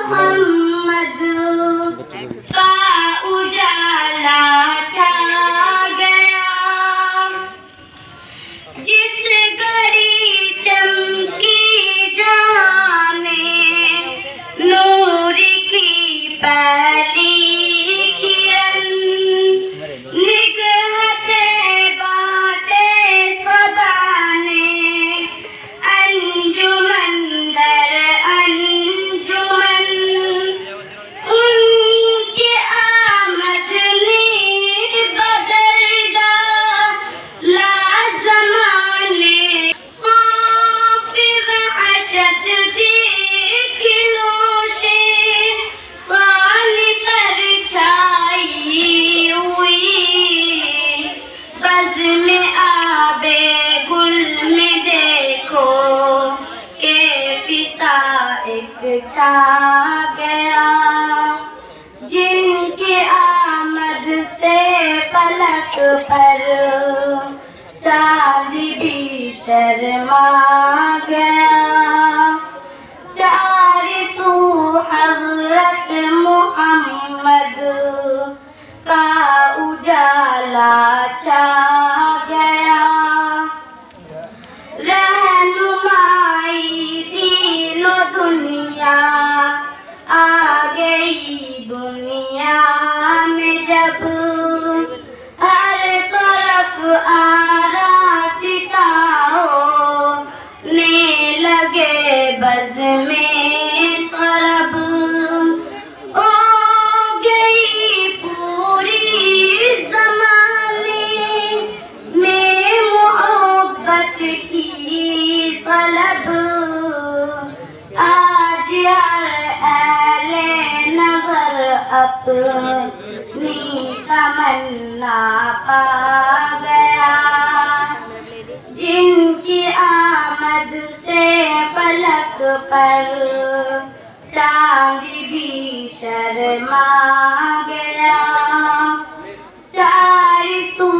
محمد کا اجالا چھا گیا، جس گھڑی چمکی جہاں میں نور کی پہلی کرن، نگہت باتیں صبا نے انجمن در انجمن، ان کی آمد نے بدل ڈالا زمانے، خوف وحشت دیکھ لوشے غالی پر چھائی ہوئی، بزم آب گل میں دیکھو کہ فسائق چھا گیا، جن کی آمد سے فلک پر چاند بھی شرما گیا، چار سو حضرت محمد کا اجالا چھا گیا، رہنمائی دین و دنیا آ گئی دنیا میں جب، ہر طرف آراستہ ہونے لگے بزم طرب، ہو گئی پوری زمانے میں محبت کی طلب، آج ہر اہل نظر اپنی تمنا پا گیا، جن کی آمد سے فلک پر چاند بھی شرما گیا، چار سو